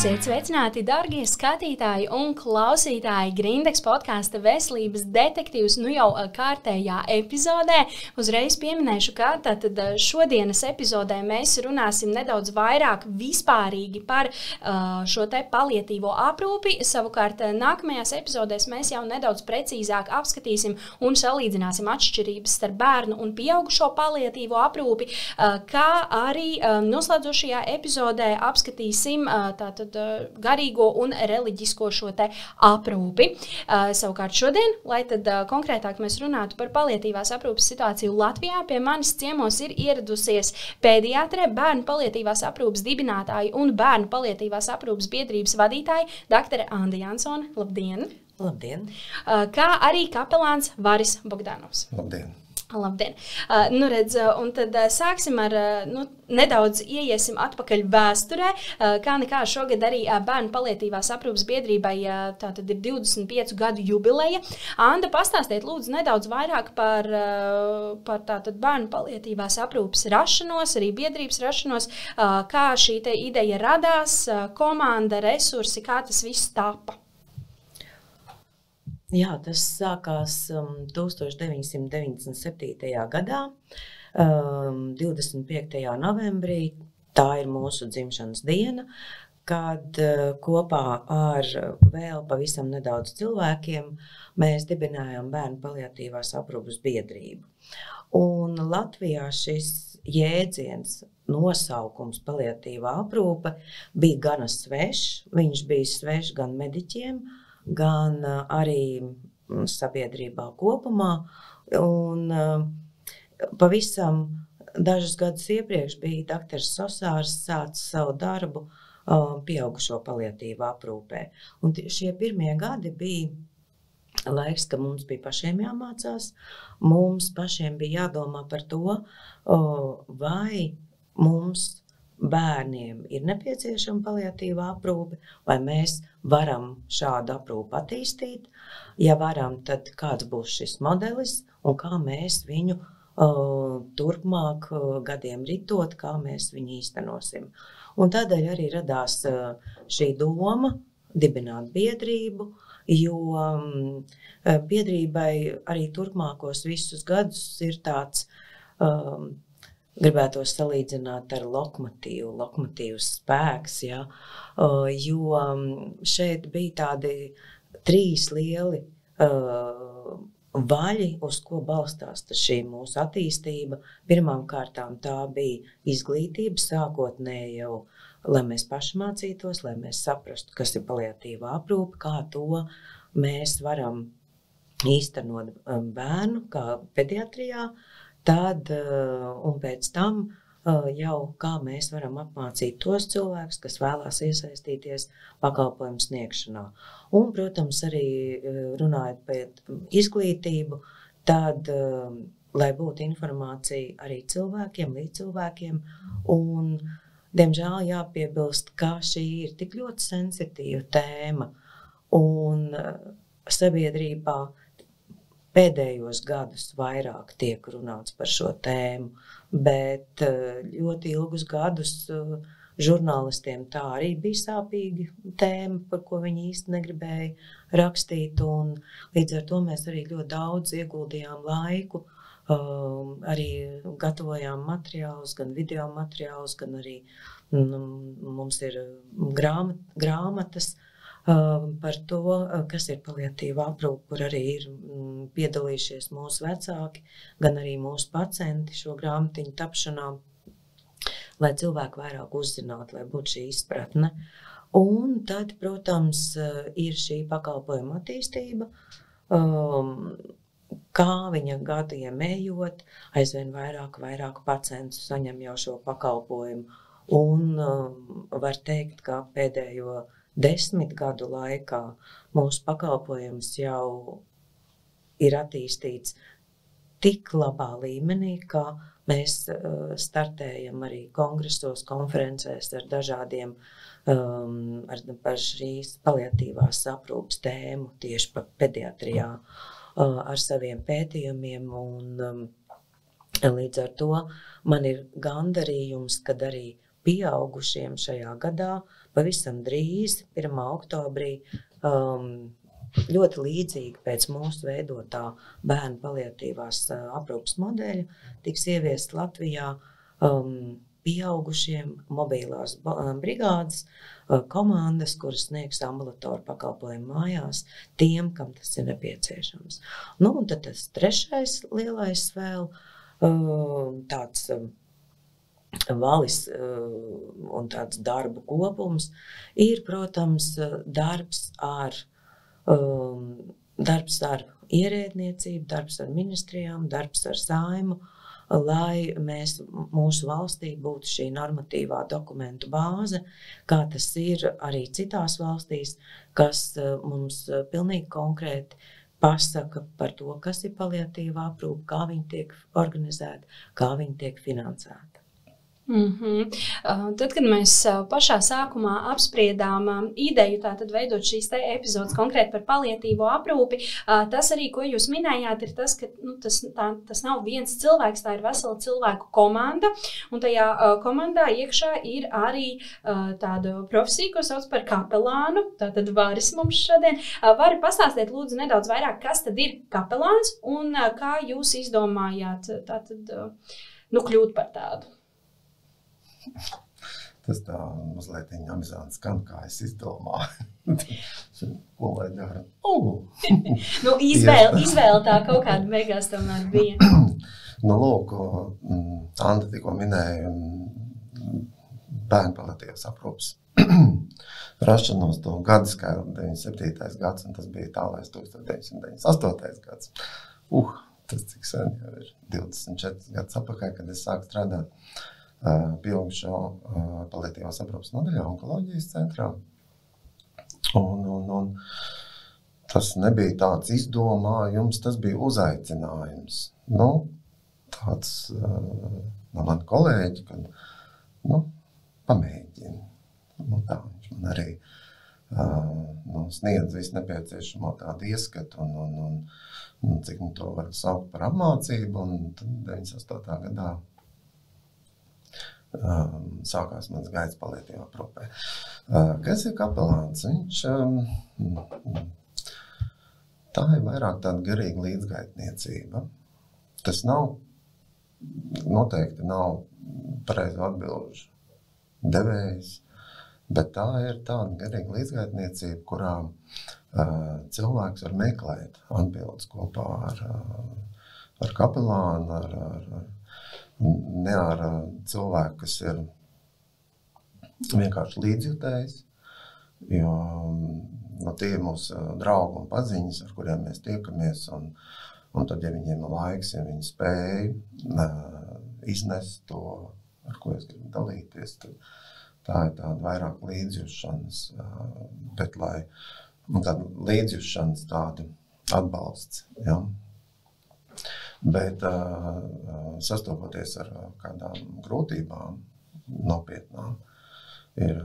Esiet sveicināti, darbie skatītāji un klausītāji! Grindeks podkāsta Veselības detektīvs jau kārtējā epizodē. Uzreiz pieminēšu, ka šodienas epizodē mēs runāsim nedaudz vairāk vispārīgi par šo te paliatīvo aprūpi. Savukārt nākamajās epizodēs mēs jau nedaudz precīzāk apskatīsim un salīdzināsim atšķirības starp bērnu un pieaugušo paliatīvo aprūpi, kā arī noslēdzošajā epizodē apskatīsim garīgo un reliģisko šo te aprūpi. Savukārt šodien, lai tad konkrētāk mēs runātu par paliatīvās aprūpes situāciju Latvijā, pie manis ciemos ir ieradusies pēdiatre, bērnu paliatīvās aprūpes dibinātāja un bērnu paliatīvās aprūpes biedrības vadītāja doktore Anda Jansone. Labdien! Labdien! Kā arī kapelāns Varis Bogdanovs. Labdien! Labdien! Un tad sāksim ar, nedaudz ieiesim atpakaļ vēsturē. Kā nekā šogad arī bērnu paliatīvās aprūpes biedrībai tātad ir 25 gadu jubileja. Anda, pastāstiet lūdzu nedaudz vairāk par tātad bērnu paliatīvās aprūpes rašanos, arī biedrības rašanos, kā šī te ideja radās, komanda, resursi, kā tas viss tapa. Jā, tas sākās 1997. gadā, 25. novembrī, tā ir mūsu dzimšanas diena, kad kopā ar vēl pavisam nedaudz cilvēkiem mēs dibinājām bērnu paliatīvās aprūpes biedrību. Un Latvijā šis jēdziens, nosaukums paliatīvā aprūpe bija gana svešs, viņš bija svešs gan mediķiem, gan arī sabiedrībā kopumā. Un pavisam dažus gadus iepriekš bija doktors Sosārs sācis savu darbu pieaugušo paliatīvā aprūpē. Un šie pirmie gadi bija laiks, ka mums bija pašiem jāmācās, mums pašiem bija jādomā par to, vai mums bērniem ir nepieciešama paliatīvā aprūpe, vai mēs varam šādu aprūpi attīstīt. Ja varam, tad kāds būs šis modelis un kā mēs viņu turpmāk gadiem ritot, kā mēs viņu īstenosim. Un tādēļ arī radās šī doma dibināt biedrību, jo biedrībai arī turpmākos visus gadus ir tāds gribētos salīdzināt ar lokomotīvas spēks, ja? Jo šeit bija tādi 3 lieli vaļi, uz ko balstās šī mūsu attīstība. Pirmām kārtām tā bija izglītība, sākotnēji jau, lai mēs paši mācītos, lai mēs saprastu, kas ir paliatīvā aprūpe, kā to mēs varam īstenot bērnu, kā pediatrijā. Tad un pēc tam jau kā mēs varam apmācīt tos cilvēkus, kas vēlās iesaistīties pakalpojumu sniegšanā. Un, protams, arī runājot par izglītību, tad, lai būtu informācija arī cilvēkiem, līdz cilvēkiem, un, diemžēl, jāpiebilst, ka šī ir tik ļoti sensitīva tēma, un sabiedrībā pēdējos gadus vairāk tiek runāts par šo tēmu, bet ļoti ilgus gadus žurnālistiem tā arī bija sāpīga tēma, par ko viņi īsti negribēja rakstīt, un līdz ar to mēs arī ļoti daudz ieguldījām laiku, arī gatavojām materiālus, gan video materiālus, gan arī mums ir grāmatas, par to, kas ir paliatīva aprūpe, kur arī ir piedalījušies mūsu vecāki, gan arī mūsu pacienti šo grāmatiņu tapšanā, lai cilvēki vairāk uzzinātu, lai būtu šī izpratne. Un tad, protams, ir šī pakalpojuma attīstība, kā viņa gadiem ejot, aizvien vairāk pacientu saņem jau šo pakalpojumu. Un var teikt, ka pēdējo 10 gadu laikā mūsu pakalpojums jau ir attīstīts tik labā līmenī, ka mēs startējam arī kongresos, konferencēs ar dažādiem par šīs paliatīvās aprūpes tēmu tieši par pediatrijā ar saviem pētījumiem. Un līdz ar to man ir gandarījums, kad arī pieaugušiem šajā gadā pavisam drīz, 1. oktobrī, ļoti līdzīgi pēc mūsu veidotā bērnu paliatīvās aprūpes modeļa tiks ieviest Latvijā pieaugušiem mobilās brigādes komandas, kuras sniegs ambulatoru pakalpojumu mājās tiem, kam tas ir nepieciešams. Nu, un tad tas trešais lielais vēl tāds valis un tāds darbu kopums ir, protams, darbs ar ierēdniecību, darbs ar ministrijām, darbs ar Saeimu, lai mūsu valstī būtu šī normatīvā dokumentu bāze, kā tas ir arī citās valstīs, kas mums pilnīgi konkrēti pasaka par to, kas ir paliatīvā aprūpe, kā viņi tiek organizēti, kā viņi tiek finansēti. Tad, kad mēs pašā sākumā apspriedām ideju tātad veidot šīs te epizodes konkrēti par paliatīvo aprūpi, tas arī, ko jūs minējāt, ir tas, ka tas nav viens cilvēks, tā ir vesela cilvēku komanda, un tajā komandā iekšā ir arī tāda profesija, ko sauc par kapelānu, tātad Varis mums šodien. Vari pastāstīt lūdzu nedaudz vairāk, kas tad ir kapelāns un kā jūs izdomājāt tātad, kļūt par tādu? Tas tā mazliet amizanti skan, kā es izdomāju. Ko lai dara? Izvēle tā kaut kāda beigās tomēr bija. Lūk, Anda tikko minēja bērnu paliatīvās aprūpes rašanos to gadu skaitu 97. gads, un tas bija tālais 1998. gads. Tas cik sen jau ir 24 gadus apakaļ, kad es sāku strādāt pieaugušo paliatīvās aprūpes nodaļā onkoloģijas centrā. Un tas nebija tāds izdomājums, tas bija uzaicinājums. Tāds no mani kolēģi, kad pamēģina. Tā viņš man arī sniedz visu nepieciešamo tādu ieskatu un cik to var saukt par apmācību. Un tad 98. gadā sākās mans gaids paliatīvā aprūpē. Kas ir kapelāns? Viņš tā ir vairāk tāda garīga līdzgaitniecība. Tas noteikti nav pareizo atbilžu devējs, bet tā ir tāda garīga līdzgaitniecība, kurā cilvēks var meklēt atbildes kopā ar kapelānu, ne ar cilvēku, kas ir vienkārši līdzjutējs, jo tie ir mūsu draugi un paziņas, ar kuriem mēs tiekamies, un tad, ja viņiem ir laiks, ja viņi spēj iznest to, ar ko es gribu dalīties, tad tā ir tāda vairāk līdzjušanas, bet tāda līdzjušanas tāda atbalsts, ja. Bet sastopoties ar kādām grūtībām nopietnām, ir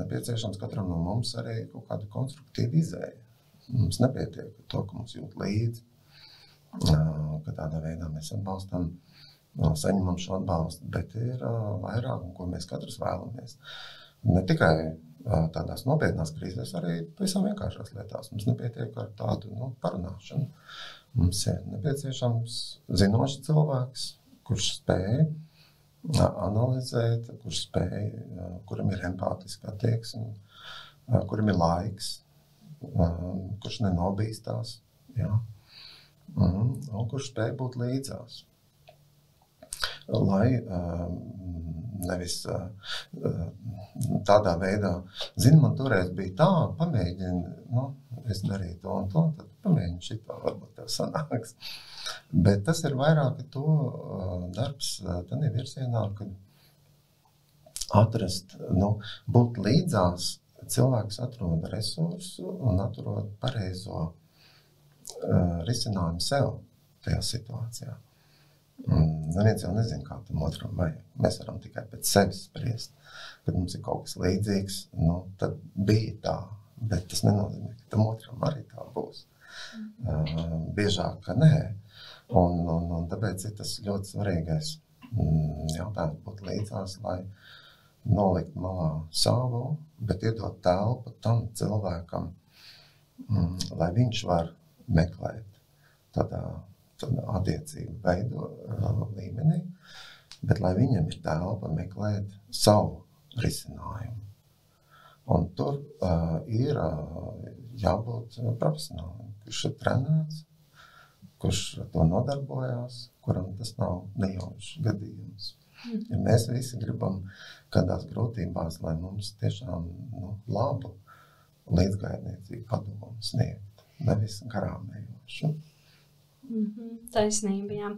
nepieciešams katram no mums arī kaut kāda konstruktīva izēja. Mums nepietiek to, ka mums jūt līdzi, ka tādā veidā mēs atbalstam, saņemam šo atbalstu, bet ir vairāk, ko mēs katrs vēlamies. Ne tikai tādās nopietnās krīzēs, arī pavisam vienkāršās lietās. Mums nepietiek ar tādu parunāšanu. Mums ir nepieciešams zinošs cilvēks, kurš spēj analizēt, kuram ir empātiska attieksme, kuram ir laiks, kurš nenobīstās, ja? Un kurš spēj būt līdzās. Lai nevis tādā veidā, man toreiz bija tā, pamēģini, es darīju to un to, tad pamēģini šito, varbūt tev sanāks. Bet tas ir vairāk to darbs tādā virzienā, kad atrast, būt līdzās, cilvēks atrod resursu un atrod pareizo risinājumu sev tajā situācijā. Neviens jau nezina, kā tam otram vajag. Mēs varam tikai pēc sevis spriest. Kad mums ir kaut kas līdzīgs, tad bija tā, bet tas nenozīmē, ka tam otram arī tā būs. Biežāk, ka nē. Un tāpēc ir tas ļoti svarīgais jautājums būt līdzās, lai nolikt malā savu, bet iedot telpu tam cilvēkam, lai viņš var meklēt tādā attiecību veido līmenī, bet lai viņam ir telpa meklēt savu risinājumu. Un tur ir jābūt profesionālim, kurš ir trenēts, kurš to nodarbojās, kuram tas nav nejaušs gadījums. Ja mēs visi gribam kādās grūtībās, lai mums tiešām labu līdzgaidniecību padomu sniegt, nevis garām ejošu. Taisnība, jā.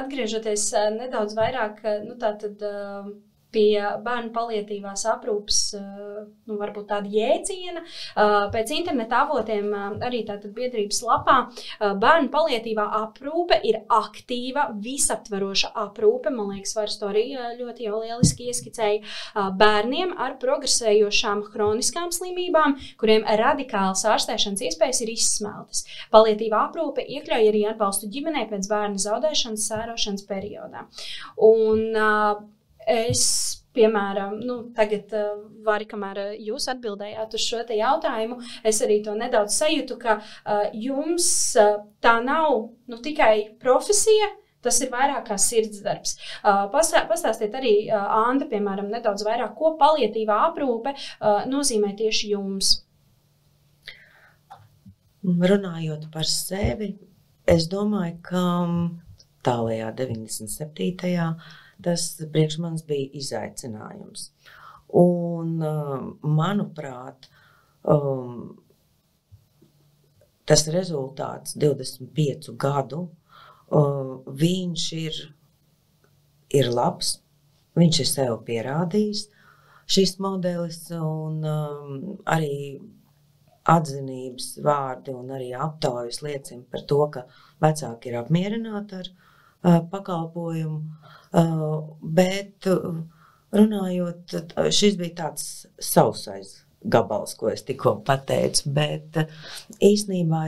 Atgriežoties nedaudz vairāk, tātad pie bērnu paliatīvās aprūpes, varbūt tāda jēdziena. Pēc interneta avotiem, arī tātad biedrības lapā, bērnu paliatīvā aprūpe ir aktīva, visaptveroša aprūpe. Man liekas, Varis to arī ļoti jau lieliski ieskicēja bērniem ar progresējošām hroniskām slimībām, kuriem radikālas ārstēšanas iespējas ir izsmeltas. Paliatīvā aprūpe iekļauj arī atbalstu ģimenei pēc bērna zaudēšanas sērošanas periodā. Un es, piemēram, tagad, Vari, kamēr jūs atbildējāt uz šo te jautājumu, es arī to nedaudz sajūtu, ka jums tā nav tikai profesija, tas ir vairāk kā sirdsdarbs. Pastāstiet arī, Anda, piemēram, nedaudz vairāk, ko paliatīvā aprūpe nozīmē tieši jums? Runājot par sevi, es domāju, ka tālajā 97. Tas priekš manis bija izaicinājums. Un, manuprāt, tas rezultāts 25 gadu, viņš ir labs, viņš ir sev pierādījis, šis modelis, un arī atzinības vārdi un arī aptaujas liecina par to, ka vecāki ir apmierināti ar pakalpojumu, bet runājot, šis bija tāds sausais gabals, ko es tikko pateicu, bet īstenībā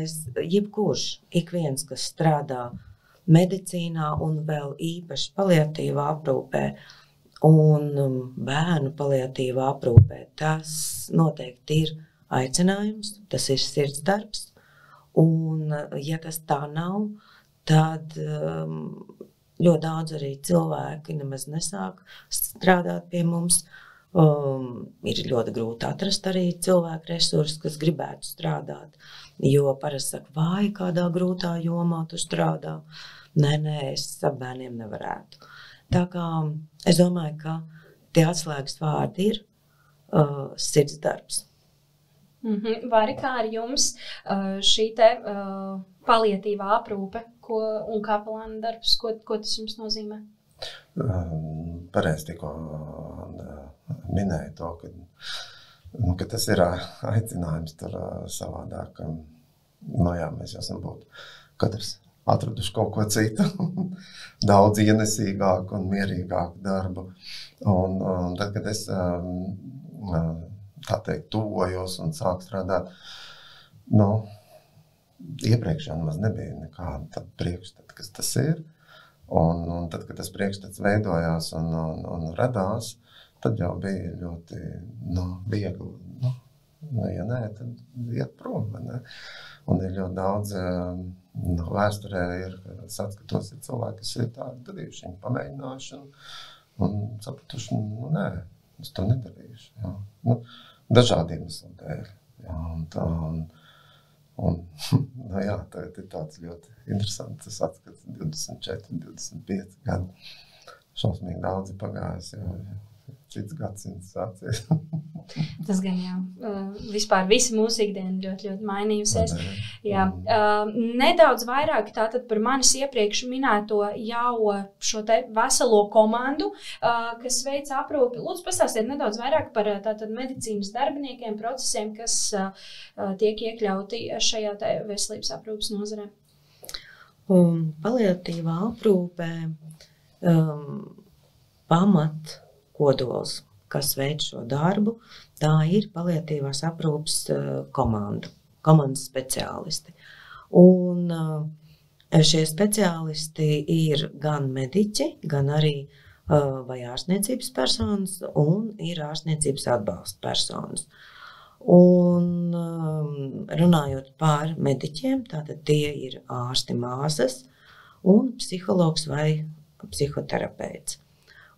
jebkurš, ik viens, kas strādā medicīnā un vēl īpaši paliatīvā aprūpē un bērnu paliatīvā aprūpē, tas noteikti ir aicinājums, tas ir sirdsdarbs, un ja tas tā nav, tad ļoti daudz arī cilvēki nemaz nesāk strādāt pie mums. Ir ļoti grūti atrast arī cilvēku resursus, kas gribētu strādāt, jo parasti saka, vai kādā grūtā jomā tu strādā. Nē, es ar bērniem nevarētu. Tā kā es domāju, ka tie atslēgas vārdi ir sirdsdarbs. Vari, kā ar jums šī te paliatīvā aprūpe un kapelāna darbs, ko tas jums nozīmē? Pareizi tikko minēju to, ka tas ir aicinājums tur savādāk. Mēs jau esam būtu katrs atraduši kaut ko citu, daudz ienesīgāku un mierīgāku darbu. Un tad, kad es tā teikt, tuvojos un sāku strādāt, iepriekš jau nemaz nebija nekāda priekšstata, kas tas ir. Un tad, kad tas priekšstats veidojās un radās, tad jau bija ļoti viegli. Ja nē, tad iet prom. Ne? Un ir ļoti daudz, vēsturē ir atskatos, ir cilvēki, kas ir tādi darījuši, viņi pamēģinājuši un sapratuši, nē, es to nedarīšu. Jā. Dažādiem iemeslu dēļ. Jā, tagad ir tāds ļoti interesants, tas atskats 24, 25 gadi. Šausmīgi daudz ir pagājis, jau cits gadsimts sācies. Tas gan jau. Vispār visi mūsu ikdiena ļoti mainījusies. Jā. Nedaudz vairāk tātad par manis iepriekš minēto jau šo te veselo komandu, kas veic aprūpi. Lūdzu, pastāstiet nedaudz vairāk par tātad medicīnas darbiniekiem, procesiem, kas tiek iekļauti šajā te veselības aprūpes nozarē. Paliatīvā aprūpē pamat kodols, kas veic šo darbu, tā ir paliatīvās aprūpes komandas speciālisti. Un šie speciālisti ir gan mediķi, gan arī vai ārstniecības personas, un ir ārstniecības atbalsta personas. Un runājot par mediķiem, tātad tie ir ārsti māsas un psihologs vai psihoterapeits.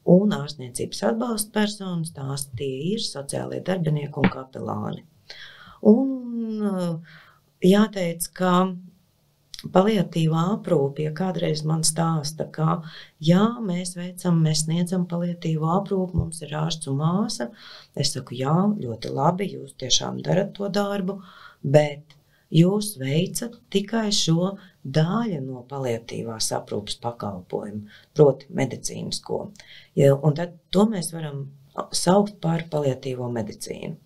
Un ārstniecības atbalsta personas, tās tie ir sociālie darbinieki un kapelāni. Un jāteic, ka paliatīvā aprūpe, ja kādreiz man stāsta, ka jā, mēs sniedzam paliatīvo aprūpi, mums ir ārsts un māsa. Es saku, jā, ļoti labi, jūs tiešām darat to darbu, bet jūs veicat tikai šo daļu no paliatīvās aprūpes pakalpojumu, proti medicīnisko. Un tad to mēs varam saukt par paliatīvo medicīnu.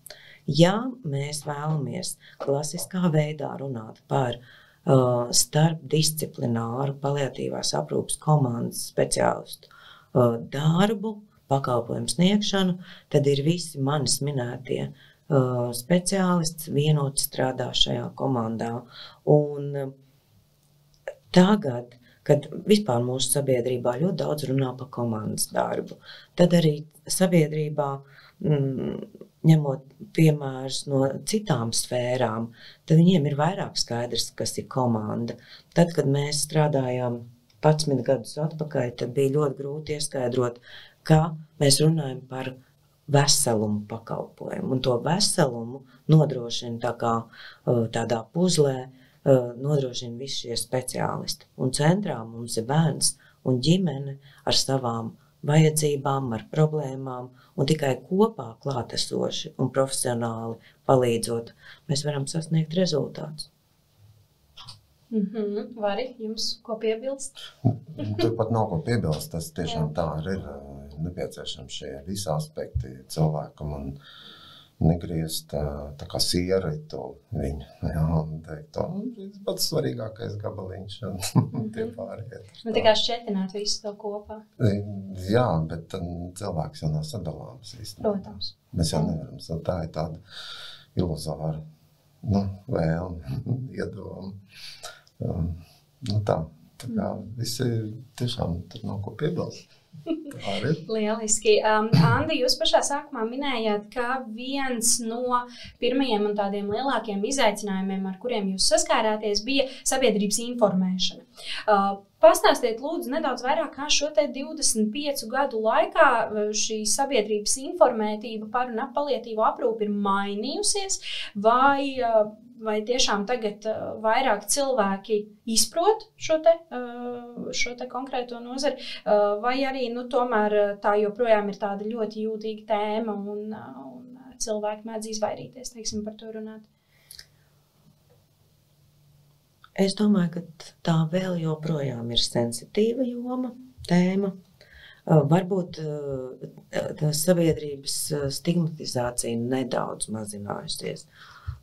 Ja mēs vēlamies klasiskā veidā runāt par starpdisciplināru paliatīvās aprūpes komandas speciālistu darbu, pakalpojumu sniegšanu, tad ir visi manis minētie speciālisti vienoti strādā šajā komandā. Un tagad, kad vispār mūsu sabiedrībā ļoti daudz runā par komandas darbu, tad arī sabiedrībā ņemot piemērus no citām sfērām, tad viņiem ir vairāk skaidrs, kas ir komanda. Tad, kad mēs strādājām 11 gadus atpakaļ, tad bija ļoti grūti ieskaidrot, ka mēs runājam par veselumu pakalpojumu. Un to veselumu nodrošina tādā puzlē, nodrošina visi šie speciālisti. Un centrā mums ir bērns un ģimene ar savām vajadzībām, ar problēmām, un tikai kopā klātesoši un profesionāli palīdzot, mēs varam sasniegt rezultātus. Vari, jums ko piebilst? Tur pat nav ko piebilst, tas tiešām tā arī ir nepieciešams šie visi aspekti cilvēkam un negriezt tā kā sieritu viņu, jā, un teikt, tas pats svarīgākais gabaliņš un tie pārējie. Man tikai šķetināt visu to kopā. Jā, bet cilvēks jau nav sadalāms īstenībā. Protams. Mēs jau nevaram, tā ir tāda iluzāra, vēlme, iedoma. Tā kā visi tiešām tur nav ko piebilst. Lieliski. Andi, jūs pašā sākumā minējāt, ka viens no pirmajiem un tādiem lielākiem izaicinājumiem, ar kuriem jūs saskārāties, bija sabiedrības informēšana. Pastāstiet lūdzu nedaudz vairāk, kā šo te 25 gadu laikā šī sabiedrības informētība par un ap paliatīvo aprūpi ir mainījusies, vai tiešām tagad vairāk cilvēki izprot šo te konkrēto nozari, vai arī tomēr tā joprojām ir tāda ļoti jūtīga tēma un cilvēki mēdz izvairīties, teiksim, par to runāt? Es domāju, ka tā vēl joprojām ir sensitīva tēma. Varbūt sabiedrības stigmatizācija nedaudz mazinājusies.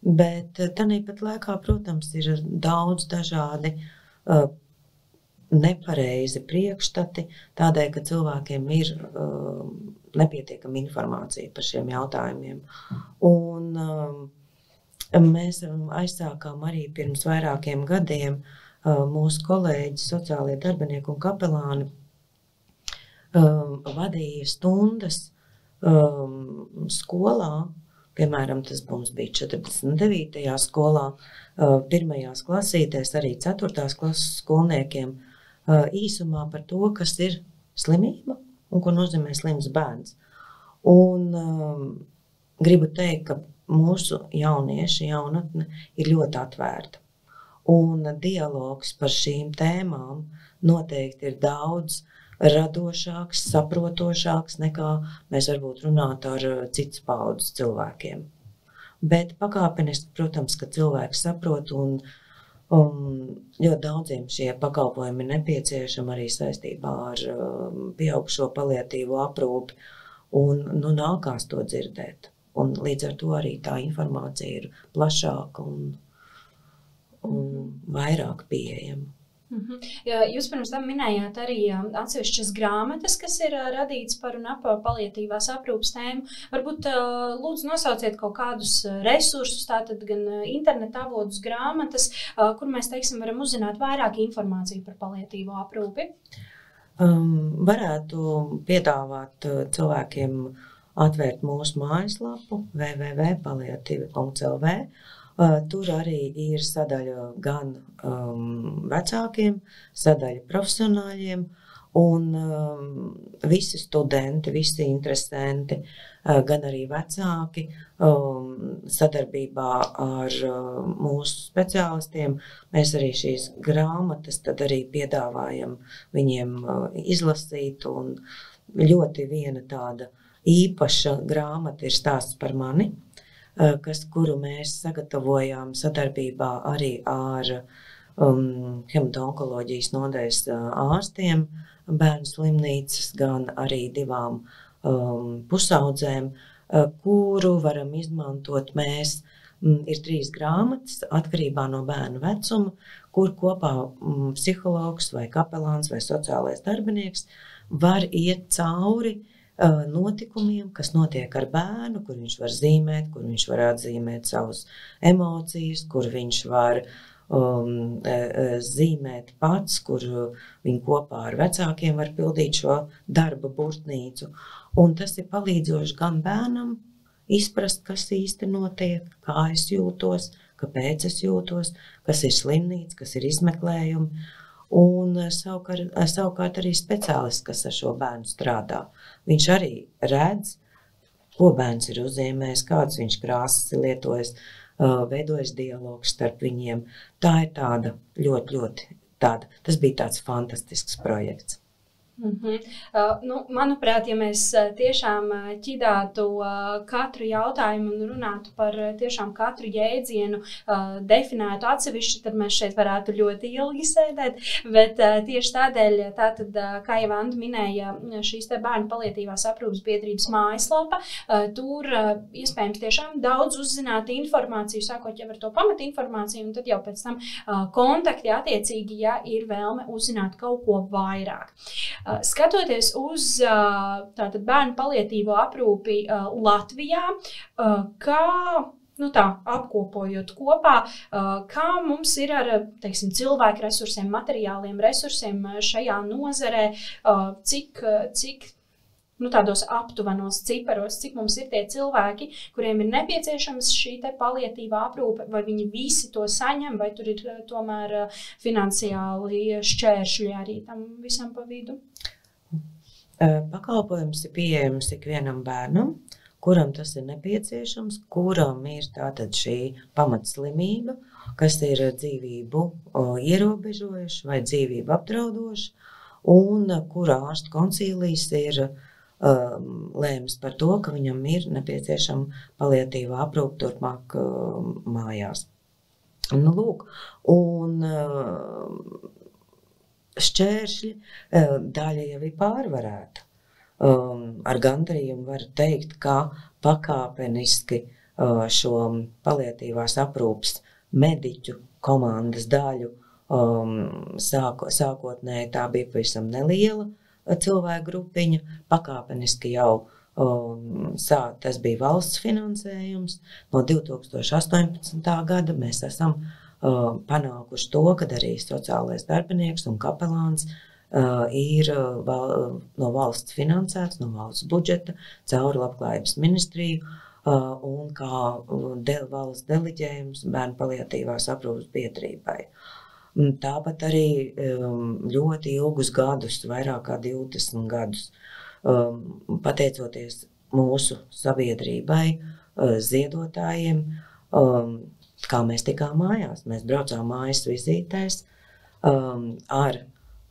Bet tāpat laikā, protams, ir daudz dažādi nepareizi priekšstati, tādēļ, ka cilvēkiem ir nepietiekama informācija par šiem jautājumiem. Un mēs aizsākām arī pirms vairākiem gadiem mūsu kolēģi, sociālie darbinieki un kapelāni vadīja stundas skolā. Piemēram, tas mums bija 49. skolā, 1. klasītēs, arī 4. klases skolniekiem, īsumā par to, kas ir slimība un ko nozīmē slims bērns. Un gribu teikt, ka mūsu jaunieši, jaunatne ir ļoti atvērta. Un dialogs par šīm tēmām noteikti ir daudz radošāks, saprotošāks nekā mēs varbūt runātu ar citas paudzes cilvēkiem. Bet pakāpeniski, protams, ka cilvēks saprot un ļoti daudziem šie pakalpojumi ir nepieciešami arī saistībā ar pieaugušo paliatīvo aprūpi un nākās to dzirdēt. Un līdz ar to arī tā informācija ir plašāka un vairāk pieejama. Jūs pirms tam minējāt arī atsevišķas grāmatas, kas ir radītas par un ap paliatīvās aprūpes tēmu. Varbūt lūdzu nosauciet kaut kādus resursus, tātad gan interneta avotus, grāmatas, kur mēs, teiksim, varam uzzināt vairāk informāciju par paliatīvo aprūpi. Varētu piedāvāt cilvēkiem atvērt mūsu mājaslapu www.paliative.lv. Tur arī ir sadaļa gan vecākiem, sadaļa profesionāļiem, un visi studenti, visi interesanti, gan arī vecāki sadarbībā ar mūsu speciālistiem. Mēs arī šīs grāmatas tad arī piedāvājam viņiem izlasīt, un ļoti viena tāda īpaša grāmata ir Stāsts par mani, kuru mēs sagatavojām sadarbībā arī ar hemato-onkoloģijas nodaļas ārstiem, bērnu slimnīcas, gan arī 2 pusaudzēm, kuru varam izmantot mēs. Ir 3 grāmatas atkarībā no bērnu vecuma, kur kopā psihologs vai kapelāns vai sociālais darbinieks var iet cauri notikumiem, kas notiek ar bērnu, kur viņš var zīmēt, kur viņš var atzīmēt savas emocijas, kur viņš var zīmēt pats, kur viņi kopā ar vecākiem var pildīt šo darba burtnīcu. Un tas ir palīdzoši gan bērnam izprast, kas īsti notiek, kā es jūtos, kāpēc es jūtos, kas ir slimnīca, kas ir izmeklējumi. Un savukārt arī speciālists, kas ar šo bērnu strādā. Viņš arī redz, ko bērns ir uzzīmējis, kādas viņš krāsas ir lietojis, veidojas dialogs starp viņiem. Tā ir tāda ļoti tāda. Tas bija tāds fantastisks projekts. Manuprāt, ja mēs tiešām ķidātu katru jautājumu un runātu par tiešām katru jēdzienu, definētu atsevišķi, tad mēs šeit varētu ļoti ilgi sēdēt, bet tieši tādēļ, kā jau Anda minēja, šīs te bērnu paliatīvās aprūpes biedrības mājaslapa, tur iespējams tiešām daudz uzzināt informāciju, sākot jau ar to pamatu informāciju, un tad jau pēc tam kontakti attiecīgi, ja ir vēlme uzzināt kaut ko vairāk. Skatoties uz tātad bērnu paliatīvo aprūpi Latvijā, kā apkopojot kopā, kā mums ir ar, teiksim, cilvēku resursiem, materiāliem resursiem šajā nozarē, cik tādos aptuvenos ciparos, cik mums ir tie cilvēki, kuriem ir nepieciešams šī te paliatīvā aprūpe, vai viņi visi to saņem, vai tur ir tomēr finansiāli šķēršļi arī tam visam pa vidu? Pakalpojums ir pieejams ikvienam bērnam, kuram tas ir nepieciešams, kuram ir tātad šī pamatslimība, kas ir dzīvību ierobežojuša vai dzīvību apdraudoša, un kura ārstu koncīlijs ir lēmis par to, ka viņam ir nepieciešama paliatīvā aprūpe turpmāk mājās. Lūk, un šķēršļi daļa jau ir pārvarēta. Ar gandarījumu var teikt, ka pakāpeniski šo paliatīvās aprūpes mediķu komandas daļu sākotnēji tā bija pavisam neliela cilvēku grupiņa, pakāpeniski jau tas bija valsts finansējums. No 2018. gada mēs esam panākuši to, ka arī sociālais darbinieks un kapelāns ir no valsts finansēts, no valsts budžeta, cauri Labklājības ministriju un kā valsts deleģējums bērnu paliatīvās aprūpes biedrībai. Tāpat arī ļoti ilgus gadus, vairāk kā 20 gadus, pateicoties mūsu sabiedrībai, ziedotājiem, kā mēs tikām mājās. Mēs braucām mājas vizītēs. Ar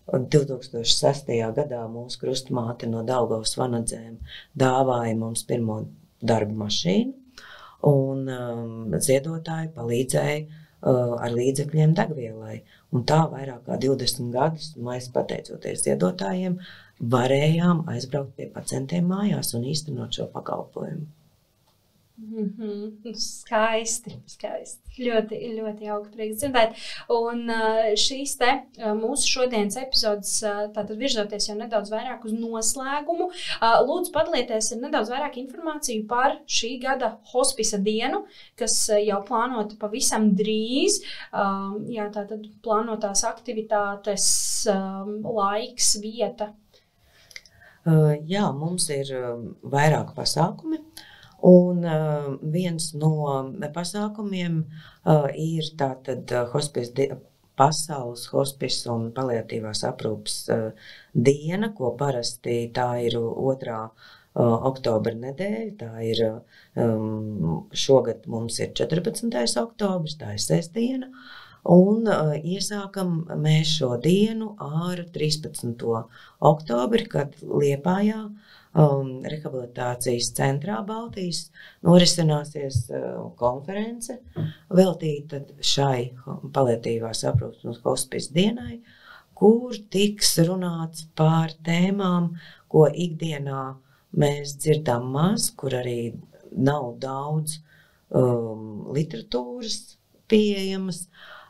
2006. gadā mūsu krustmāte no Daugavas Vanadzēm dāvāja mums pirmo darba mašīnu, un ziedotāji palīdzēja ar līdzekļiem degvielai. Un tā vairāk kā 20 gadus mēs, pateicoties ziedotājiem, varējām aizbraukt pie pacientiem mājās un īstenot šo pakalpojumu. Skaisti. Ļoti, ļoti jauki prieks dzirdēt. Un šīs te mūsu šodienas epizodes, tātad virzoties jau nedaudz vairāk uz noslēgumu, lūdzu padalieties ar nedaudz vairāk informāciju par šī gada hospisa dienu, kas jau plānota pavisam drīz. Jā, tātad plānotās aktivitātes, laiks, vieta. Jā, mums ir vairāk pasākumi. Un viens no pasākumiem ir tātad pasaules hospice un paliatīvās aprūpes diena, ko parasti tā ir 2. oktobra nedēļa. Tā ir šogad mums ir 14. oktobrs, tā ir sestdiena. Un iesākam mēs šo dienu ar 13. oktobri, kad Liepājā rehabilitācijas centrā Baltijas norisināsies konference veltīta šai paliatīvās aprūpes un hospice dienai, kur tiks runāts par tēmām, ko ikdienā mēs dzirdam maz, kur arī nav daudz literatūras pieejamas,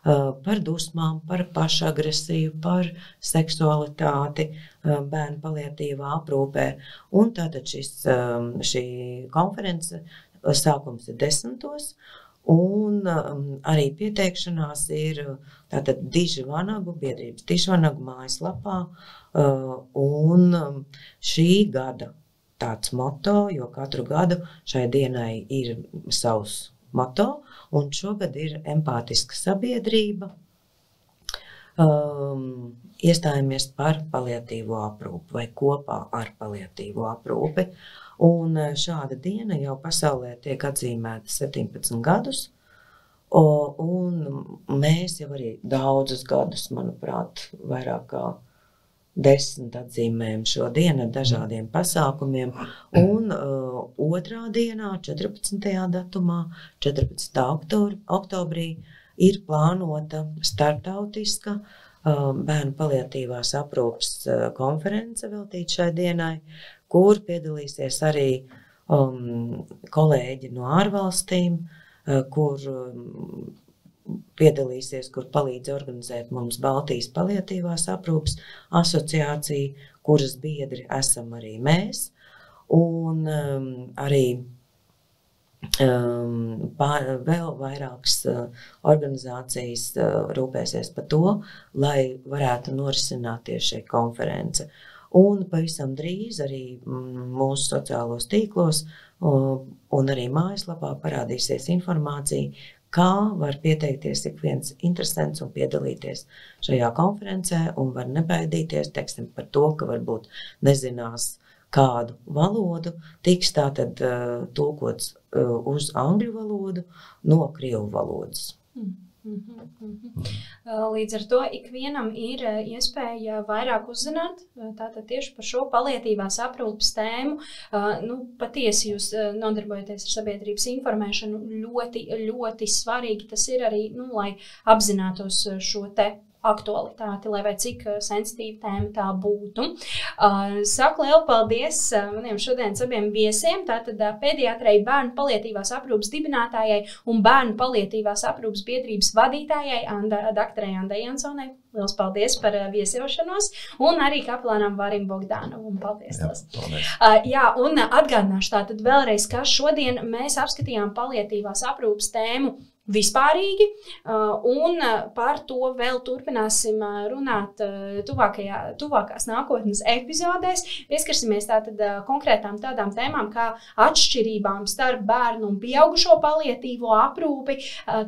par dusmām, par pašagresiju, par seksualitāti bērnu paliatīvā aprūpē. Un tātad šī konference sākums ir 10. Un arī pieteikšanās ir tātad Dižvanagu, biedrības Dižvanagu mājaslapā. Un šī gada tāds moto, jo katru gadu šai dienai ir savs moto, un šogad ir empātiska sabiedrība. Iestājamies par paliatīvo aprūpi vai kopā ar paliatīvo aprūpi. Un šāda diena jau pasaulē tiek atzīmēta 17 gadus. Un mēs jau arī daudzus gadus, manuprāt, vairāk kā 10 atzīmējam šo dienu ar dažādiem pasākumiem. Un otrā dienā, 14. datumā, 14. oktobrī, ir plānota starptautiska bērnu paliatīvās aprūpes konference veltīta šai dienai, kur piedalīsies arī kolēģi no ārvalstīm, kur palīdz organizēt mums Baltijas paliatīvās aprūpes asociācija, kuras biedri esam arī mēs. Un arī vēl vairākas organizācijas rūpēsies par to, lai varētu norisināties šī konference. Un pavisam drīz arī mūsu sociālos tīklos un arī mājaslapā parādīsies informācija, kā var pieteikties ik viens interesants un piedalīties šajā konferencē un var nebaidīties, teiksim, par to, ka varbūt nezinās kādu valodu, tiks tātad tulkots uz angļu valodu no krievu valodas. Līdz ar to ikvienam ir iespēja vairāk uzzināt tātad tieši par šo paliatīvās aprūpes tēmu. Patiesi jūs nodarbojaties ar sabiedrības informēšanu, ļoti, ļoti svarīgi tas ir arī, lai apzinātos šo te aktualitāti, lai vai cik sensitīva tēma tā būtu. Saku lielu paldies maniem šodienas abiem viesiem, tātad pediatrei, bērnu paliatīvās aprūpes dibinātājai un bērnu paliatīvās aprūpes biedrības vadītājai doktorei Andai Jansonai. Liels paldies par viesošanos un arī kapelānam Varim Bogdanovam. Paldies! Jā, un atgādināšu tātad vēlreiz, ka šodien mēs apskatījām paliatīvās aprūpes tēmu vispārīgi, un par to vēl turpināsim runāt tuvākās nākotnes epizodēs. Pieskarsimies tātad konkrētām tādām tēmām kā atšķirībām starp bērnu un pieaugušo paliatīvo aprūpi,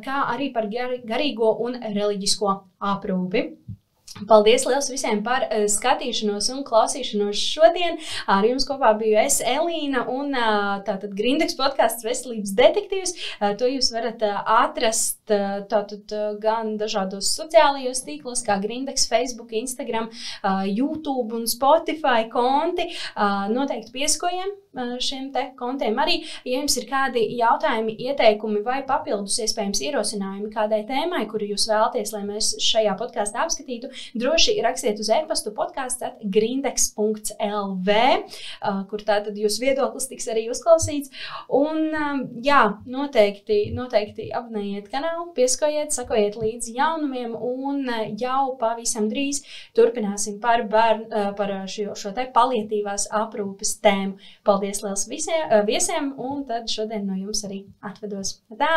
kā arī par garīgo un reliģisko aprūpi. Paldies liels visiem par skatīšanos un klausīšanos šodien. Ar jums kopā biju es, Elīna, un tātad Grindex podcasts Veselības detektīvs. To jūs varat atrast tātad gan dažādos sociālajos tīklos, kā Grindex, Facebook, Instagram, YouTube un Spotify konti. Noteikti pieskojiem šiem te kontiem arī. Ja jums ir kādi jautājumi, ieteikumi vai papildus iespējams ierosinājumi kādai tēmai, kuru jūs vēlaties, lai mēs šajā podkastā apskatītu, droši rakstiet uz e-pastu podcasts@grindex.lv, kur tātad jūsu viedoklis tiks arī uzklausīts. Un, jā, noteikti abonējiet kanālu, pieskojiet, sakojiet līdzi jaunumiem un jau pavisam drīz turpināsim par šo te paliatīvās aprūpes tēmu. Paldies liels viesiem un tad šodien no jums arī atvedos. Tā!